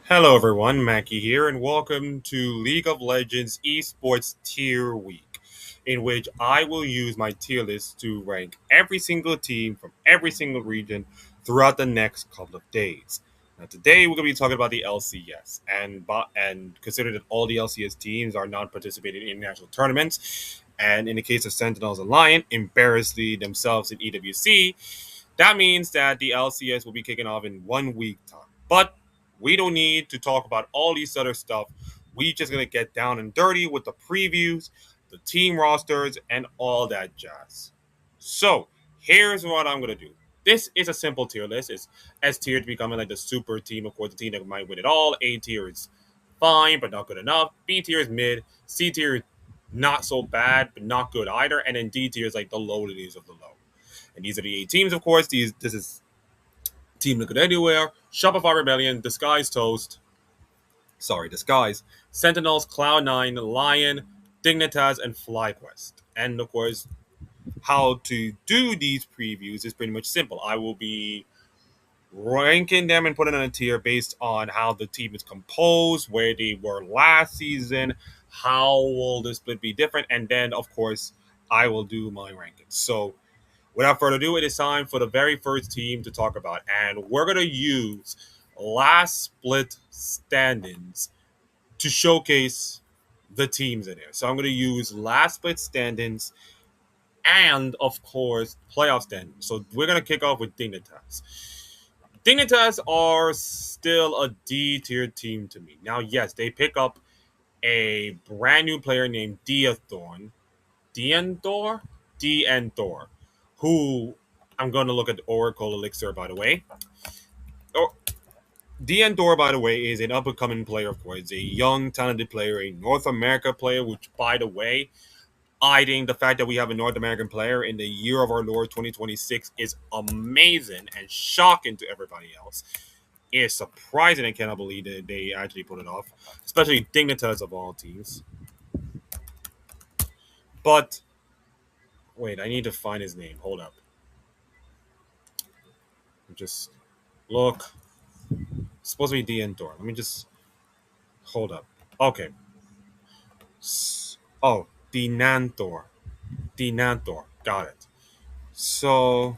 Hello, everyone. Mackie here, and welcome to League of Legends Esports Tier Week, in which I will use my tier list to rank every single team from every single region throughout the next couple of days. Now, today we're going to be talking about the LCS, and consider that all the LCS teams are not participating in international tournaments, and in the case of Sentinels and Lion, embarrassingly themselves in EWC. That means that the LCS will be kicking off in 1 week time. But we don't need to talk about all these other stuff. We just gonna get down and dirty with the previews, the team rosters, and all that jazz. So here's what I'm gonna do. This is a simple tier list. It's S tier to becoming like the super team, of course, the team that might win it all. A tier is fine but not good enough. B tier is mid. C tier is not so bad but not good either. And then D tier is like the lowlies of the low. And these are the eight teams, of course. This is Team Liquid Anywhere, Shopify Rebellion, Disguise Toast, Disguise, Sentinels, Cloud9, Lion, Dignitas, and FlyQuest. And of course, how to do these previews is pretty much simple. I will be ranking them and putting on a tier based on how the team is composed, where they were last season, how will the split be different, and then of course I will do my rankings. So without further ado, it is time for the very first team to talk about. And we're going to use last split standings to showcase the teams in there. So I'm going to use last split standings and, of course, playoff standings. So we're going to kick off with Dignitas. Dignitas are still a D tier team to me. Now, yes, they pick up a brand new player named Diathorn. Dienthor? Dienthor, who I'm going to look at Oracle Elixir, by the way. Oh, Dienthor, by the way, is an up and coming player, of course. A young, talented player, a North America player, which, by the way, I think the fact that we have a North American player in the year of our Lord 2026 is amazing and shocking to everybody else. It's surprising and cannot believe that they actually put it off, especially Dignitas of all teams. But wait, I need to find his name. Hold up. Just look. It's supposed to be Dientor. Let me just hold up. Okay. Oh, Denanthor. Denanthor. Got it. So,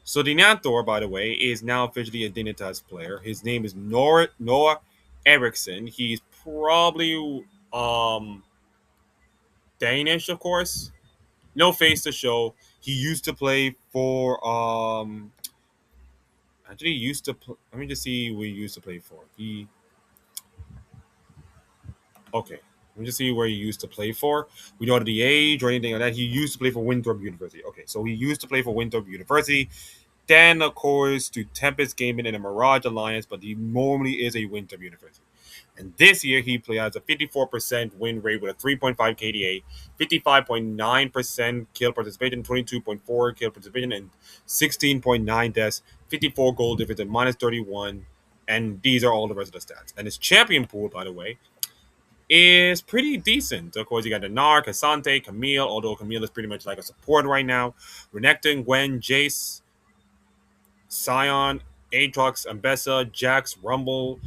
so Denanthor, by the way, is now officially a Dignitas player. His name is Noah Eriksson. He's probably Danish, of course. No face to show. He used to play for actually used to let me just see who he used to play for. He Okay. Let me just see where he used to play for. We don't know the age or anything like that. He used to play for Winthrop University. Okay, so he used to play for Winthrop University. Then, of course, to Tempest Gaming and the Mirage Alliance, but he normally is a Winthrop University. And this year, he has a 54% win rate with a 3.5 KDA, 55.9% kill participation, 22.4 kill participation, and 16.9 deaths, 54 goal difference, and minus 31. And these are all the rest of the stats. And his champion pool, by the way, is pretty decent. Of course, you got the Narc, Asante, Camille, although Camille is pretty much like a support right now. Renekton, Gwen, Jace, Scion, Aatrox, Ambessa, Jax, Rumble,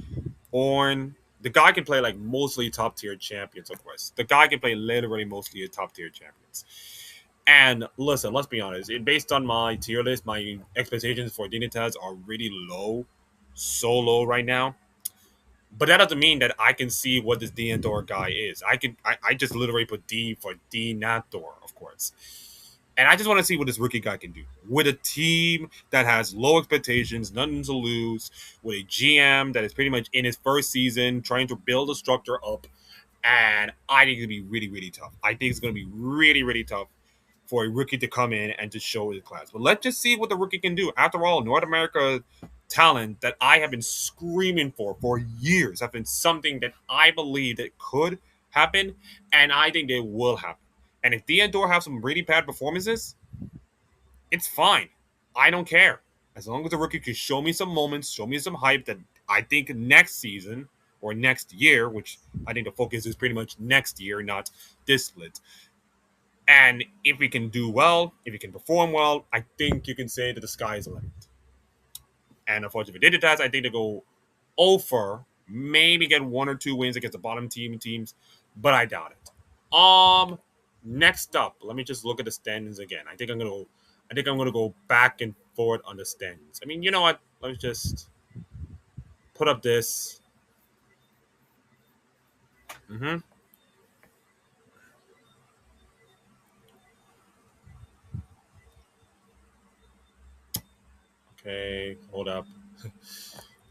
Ornn. The guy can play like mostly top tier champions, of course. The guy can play literally mostly a top tier champions. And listen, let's be honest. Based on my tier list, my expectations for Dignitas are really low, so low right now. But that doesn't mean that I can see what this Dientor guy is. I just literally put D for D Nathor, of course. And I just want to see what this rookie guy can do. With a team that has low expectations, nothing to lose, with a GM that is pretty much in his first season, trying to build a structure up. And I think it's gonna be really, really tough. I think it's gonna be really, really tough for a rookie to come in and to show his class. But let's just see what the rookie can do. After all, North America talent that I have been screaming for years have been something that I believe that could happen, and I think they will happen. And if Theodore have some really bad performances, it's fine. I don't care. As long as the rookie can show me some moments, show me some hype that I think next season or next year, which I think the focus is pretty much next year, not this split. And if we can do well, if we can perform well, I think you can say that the sky is the limit. And unfortunately, if Dignitas, I think they go over, maybe get one or two wins against the bottom teams, but I doubt it. Next up, let me just look at the standings again. I think I'm gonna go back and forth on the standings. I mean, you know what? Let me just put up this. Mm-hmm. Okay, hold up.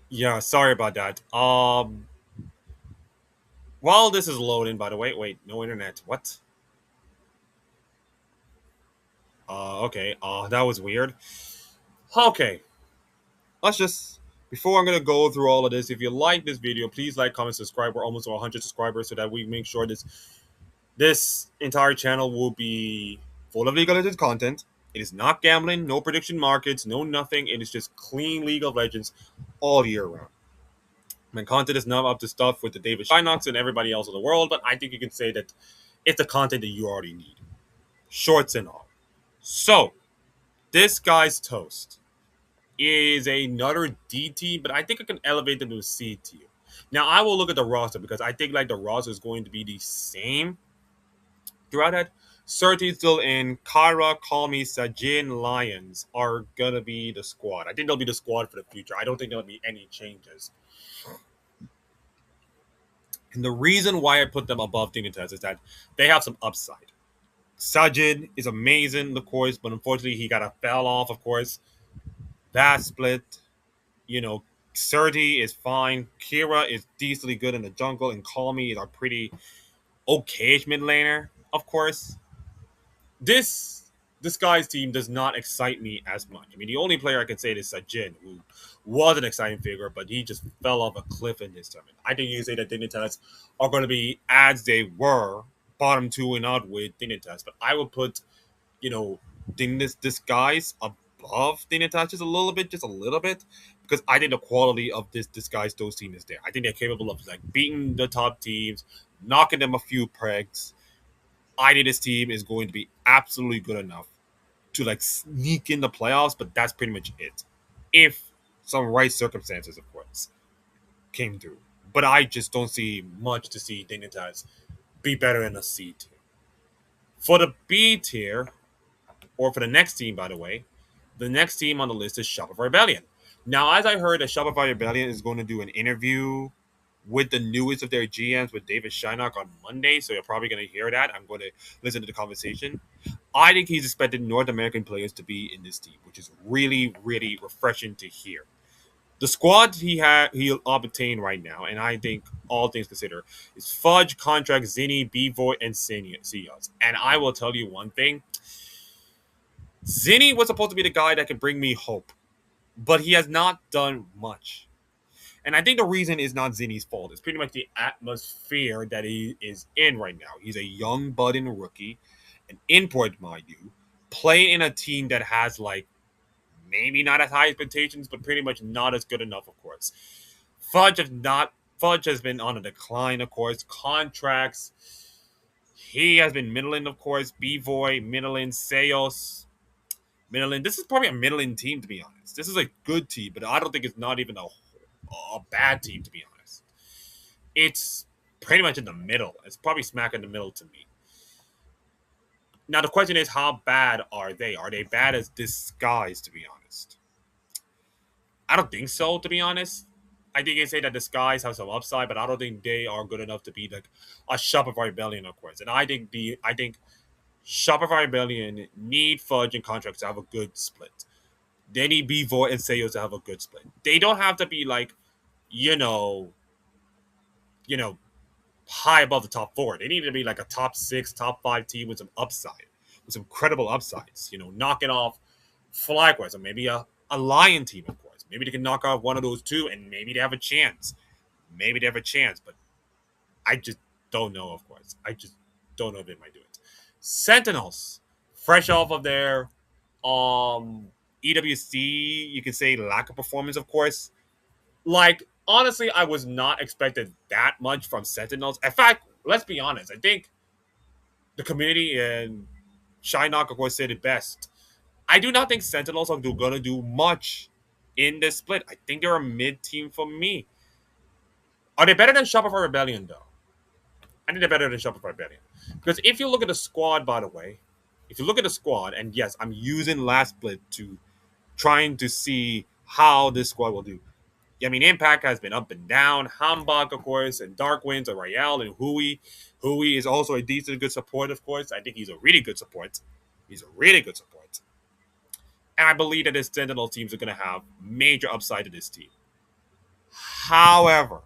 Yeah, sorry about that. While this is loading, by the way, wait, no internet. What? Okay. That was weird. Okay, let's just. Before I'm gonna go through all of this, if you like this video, please like, comment, subscribe. We're almost to 100 subscribers, so that we make sure this entire channel will be full of League of Legends content. It is not gambling, no prediction markets, no nothing. It is just clean League of Legends all year round. My content is not up to stuff with the David Shynox and everybody else in the world, but I think you can say that it's the content that you already need, shorts and all. So, this guy's toast is another D team, but I think I can elevate them to a C tier. Now, I will look at the roster because I think like the roster is going to be the same throughout that. Surtees still in. Kyra, Calmy, Sajin, Lions are gonna be the squad. I think they'll be the squad for the future. I don't think there'll be any changes. And the reason why I put them above Dignitas is that they have some upside. Sajid is amazing, of course, but unfortunately he got a fell off, of course. That split, you know, Surti is fine. Kira is decently good in the jungle, and Calmy is a pretty okayish mid laner, of course. This guy's team does not excite me as much. I mean, the only player I can say is Sajin, who was an exciting figure, but he just fell off a cliff in this tournament. I think you can say that Dignitas are going to be as they were, bottom two and out with Dignitas, but I will put, you know, this guy's above Dignitas just a little bit, because I think the quality of this guy's those team is there. I think they're capable of like beating the top teams, knocking them a few pregs. I think this team is going to be absolutely good enough to like sneak in the playoffs, but that's pretty much it. If some right circumstances, of course, came through. But I just don't see much to see Dignitas be better in a C tier. For the B tier, or for the next team, by the way, the next team on the list is Shopify Rebellion. Now, as I heard that Shopify Rebellion is going to do an interview with the newest of their GMs with David Shynock on Monday, so you're probably going to hear that. I'm going to listen to the conversation. I think he's expected North American players to be in this team, which is really, really refreshing to hear. The squad he'll obtain right now, and I think all things considered, is Fudge, Contract, Zinni, Bvoy, and Seos. And I will tell you one thing: Zinni was supposed to be the guy that could bring me hope, but he has not done much. And I think the reason is not Zinni's fault. It's pretty much the atmosphere that he is in right now. He's a young budding rookie, an import, mind you, playing in a team that has like maybe not as high expectations, but pretty much not as good enough, of course. Fudge has been on a decline, of course. Contracts, he has been middling, of course. Bvoy, middling, Seos, middling. This is probably a middling team, to be honest. This is a good team, but I don't think it's not even a bad team, to be honest. It's pretty much in the middle. It's probably smack in the middle to me. Now the question is, how bad are they? Are they bad as disguised? To be honest, I don't think so. To be honest, I think you can say that disguise have some upside, but I don't think they are good enough to be like a Shopify Rebellion, of course. And I think Shopify Rebellion need Fudge and Contracts to have a good split. They need Bevo and Sayos to have a good split. They don't have to be like, you know, you know, high above the top four. They need to be like a top six, top five team with some upside, with some credible upsides. You know, knocking off FlyQuest or maybe a Lion team, of course. Maybe they can knock off one of those two, and maybe they have a chance. Maybe they have a chance, but I just don't know. Of course, I just don't know if they might do it. Sentinels, fresh off of their um EWC, you can say lack of performance, of course. Like, honestly, I was not expected that much from Sentinels. In fact, let's be honest. I think the community and Shynock, of course, said it best. I do not think Sentinels are going to do much in this split. I think they're a mid team for me. Are they better than Shopify Rebellion though? I think they're better than Shopify Rebellion. Because if you look at the squad, by the way, if you look at the squad, and yes, I'm using last split to trying to see how this squad will do. I mean, Impact has been up and down. Hambach, of course, and Dark Winds, and Royale, and Hui. Hui is also a decent, good support, of course. I think he's a really good support. He's a really good support. And I believe that his Sentinel teams are going to have major upside to this team. However,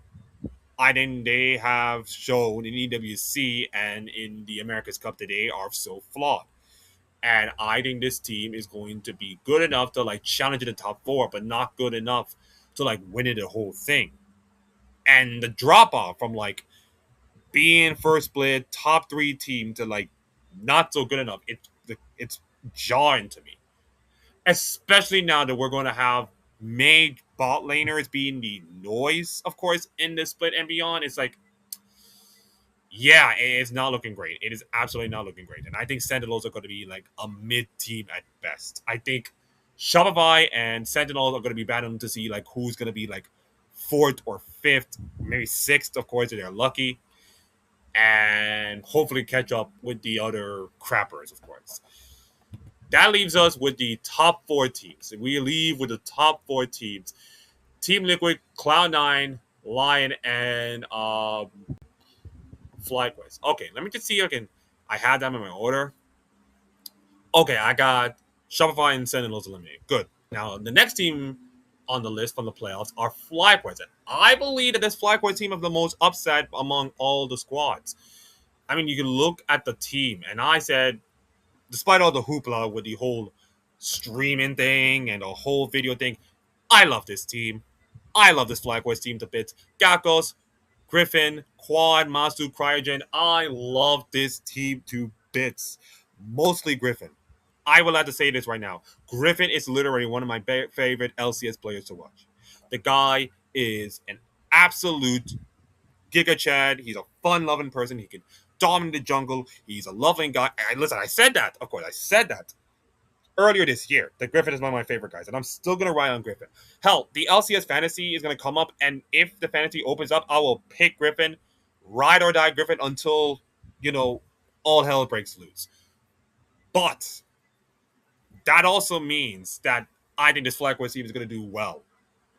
I think they have shown in EWC and in the America's Cup today are so flawed. And I think this team is going to be good enough to like challenge in the top four, but not good enough to like win it the whole thing. And the drop off from like being first split top three team to like not so good enough, it's jarring to me. Especially now that we're going to have made bot laners being the noise, of course, in this split and beyond. It's like, yeah, it's not looking great. It is absolutely not looking great. And I think Sentinels are going to be like a mid team at best. I think Shopify and Sentinels are going to be battling to see like who's going to be like fourth or fifth, maybe sixth, of course, if they're lucky. And hopefully catch up with the other crappers, of course. That leaves us with the top four teams. We leave with the top four teams: Team Liquid, Cloud9, Lion, and FlyQuest. Okay, let me just see again. I had them in my order. Okay, I got Shopify and Sentinels eliminated. Good. Now the next team on the list from the playoffs are FlyQuest. And I believe that this FlyQuest team is the most upset among all the squads. I mean, you can look at the team, and I said, despite all the hoopla with the whole streaming thing and the whole video thing, I love this team. I love this FlyQuest team to bits. Gakos, Griffin, Quad, Masu, Cryogen. I love this team to bits. Mostly Griffin. I will have to say this right now. Griffin is literally one of my favorite LCS players to watch. The guy is an absolute Giga Chad. He's a fun-loving person. He can dominate the jungle. He's a loving guy. And listen, I said that. Of course, I said that earlier this year that Griffin is one of my favorite guys, and I'm still gonna ride on Griffin. Hell, the LCS fantasy is gonna come up, and if the fantasy opens up, I will pick Griffin, ride or die Griffin until all hell breaks loose. But that also means that I think this FlyQuest team is gonna do well.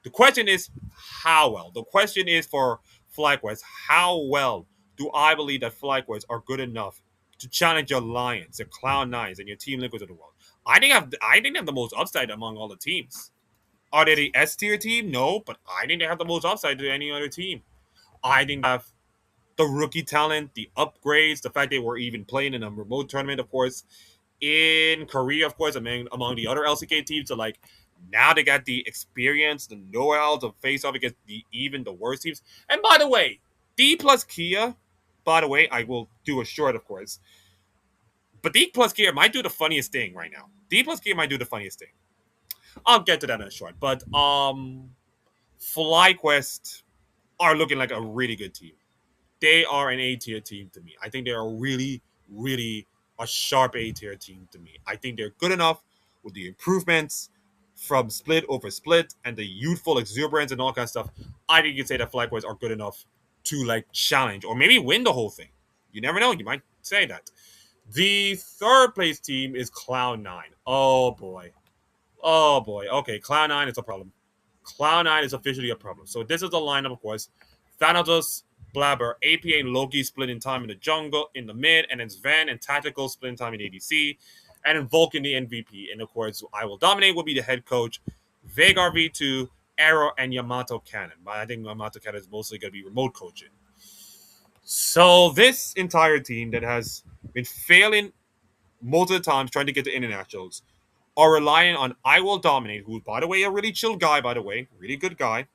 The question is how well. The question is for FlyQuest, how well do I believe that FlyQuest are good enough to challenge your Lions, your Cloud9s, and your Team Liquids of the world? I think they have the most upside among all the teams. Are they the S tier team? No, but I think they have the most upside to any other team. I think they have the rookie talent, the upgrades, the fact they were even playing in a remote tournament, of course, in Korea, of course, among the other LCK teams. So like now they got the experience, the know-how to face off against even the worst teams. And by the way, D plus Kia, by the way, I will do a short, of course. But D plus Kia might do the funniest thing right now. D plus Kia might do the funniest thing. I'll get to that in a short. But FlyQuest are looking like a really good team. They are an A tier team to me. I think they are really, really a sharp A tier team to me. I think they're good enough with the improvements from split over split and the youthful exuberance and all kind of stuff. I think you can say that FlyQuest are good enough to like challenge or maybe win the whole thing. You never know. You might say that. The third place team is Cloud9. Oh boy. Oh boy. Okay, Cloud9 is a problem. Cloud9 is officially a problem. So this is the lineup, of course. Thanatos, Blabber, APA, and Loki split in time in the jungle, in the mid, and then Sven and Tactical split in time in ADC, and then Vulcan the MVP. And of course, I Will Dominate will be the head coach. Vagar V2, Arrow, and Yamato Cannon. But I think Yamato Cannon is mostly going to be remote coaching. So this entire team that has been failing most of the times trying to get to internationals are relying on I Will Dominate, who, by the way, a really chill guy, by the way, really good guy,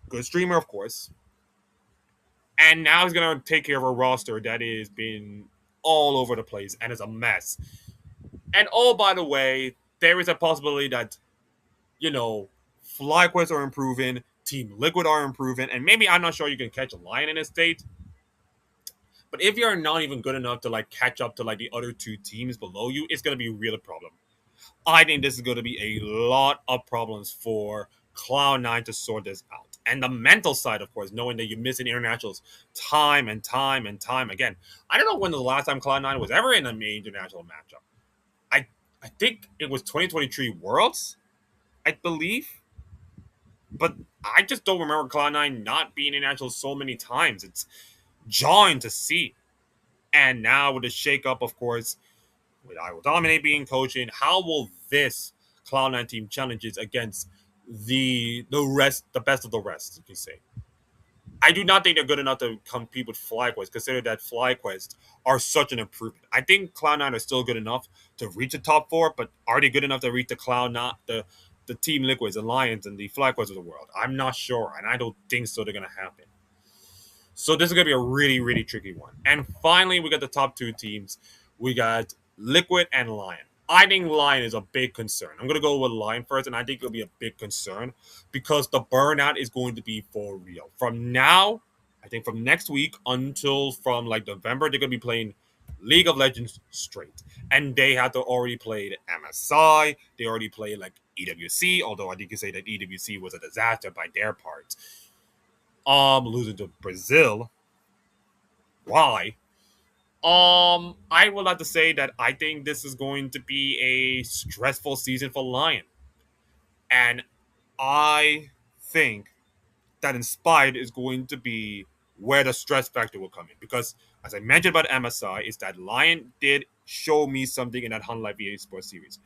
good streamer, of course. And now he's going to take care of a roster that has been all over the place and is a mess. And oh, by the way, there is a possibility that, FlyQuest are improving, Team Liquid are improving, and maybe I'm not sure you can catch a Lion in a state. But if you're not even good enough to like catch up to like the other two teams below you, it's going to be a real problem. I think this is going to be a lot of problems for Cloud9 to sort this out. And the mental side, of course, knowing that you're missing internationals time and time and time again. I don't know when the last time Cloud9 was ever in a major international matchup. I I think it was 2023 Worlds, I believe. But I just don't remember Cloud9 not being in international so many times. It's jarring to see. And now with the shakeup, of course, with I will dominate being coaching, how will this Cloud9 team challenges against the best of the rest, you can say. I do not think they're good enough to compete with FlyQuest, consider that FlyQuest are such an improvement. I think Cloud9 are still good enough to reach the top four, but are they good enough to reach the Cloud not the Team Liquids, the Lions, and the FlyQuest of the world? I'm not sure, and I don't think so they're gonna happen. So this is gonna be a really, really tricky one. And finally, we got the top two teams. We got Liquid and Lion. I think Lion is a big concern. I'm gonna go with Lion first, and I think it'll be a big concern because the burnout is going to be for real. From now, I think from next week until from like November, they're gonna be playing League of Legends straight, and they have to already played MSI. They already played like EWC, although I think you can say that EWC was a disaster by their part. Losing to Brazil. Why? I would like to say that I think this is going to be a stressful season for Lion. And I think that Inspired is going to be where the stress factor will come in. Because as I mentioned about MSI, is that Lion did show me something in that Hun Life VA Sports series.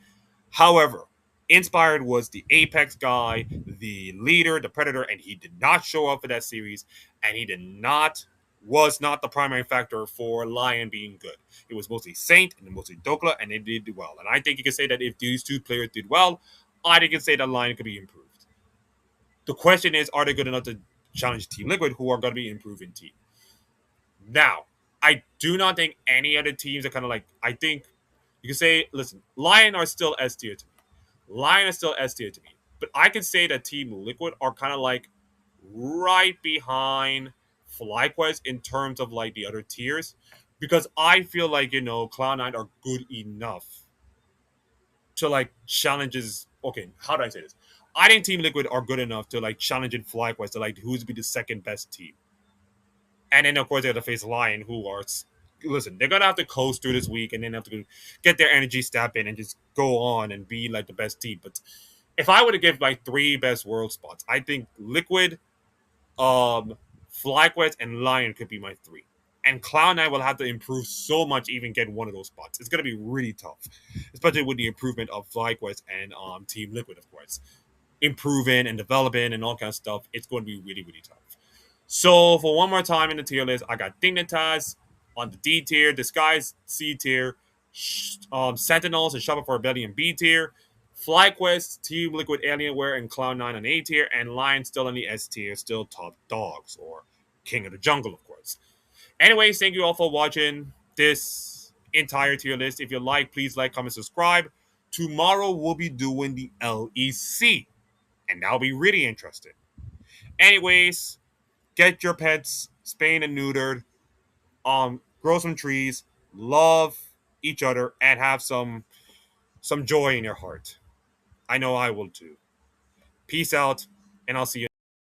However, Inspired was the apex guy, the leader, the predator, and he did not show up for that series, and he did not was not the primary factor for Lion being good. It was mostly Saint and mostly Dokla, and they did well. And I think you can say that if these two players did well, I think you can say that Lion could be improved. The question is, are they good enough to challenge Team Liquid, who are going to be improving team? Now, I do not think any other teams are kind of like. I think you can say, listen, Lion are still S tier to me. Lion is still S tier to me. But I can say that Team Liquid are kind of like right behind FlyQuest in terms of like the other tiers. Because I feel like, Cloud9 are good enough to like challenges. Okay, how do I say this? I think Team Liquid are good enough to like challenge in FlyQuest to like who's be the second best team. And then of course they have to face Lion, who are listen, they're gonna have to coast through this week and then have to get their energy step in and just go on and be like the best team. But if I were to give like three best world spots, I think Liquid, um, FlyQuest, and Lion could be my three. And Cloud9 will have to improve so much to even get one of those spots. It's gonna be really tough, especially with the improvement of FlyQuest and Team Liquid, of course. Improving and developing and all kinds of stuff. It's going to be really, really tough. So for one more time in the tier list, I got Dignitas on the D tier, Disguise C tier, Sentinels and Shopper for Rebellion B tier, FlyQuest, Team Liquid Alienware, and Cloud9 on A tier, and Lion still in the S tier, still top dogs, or King of the Jungle, of course. Anyways, thank you all for watching this entire tier list. If you like, please like, comment, subscribe. Tomorrow we'll be doing the LEC, and that'll be really interesting. Anyways, get your pets spayed and neutered, grow some trees, love each other, and have some joy in your heart. I know I will too. Peace out, and I'll see you.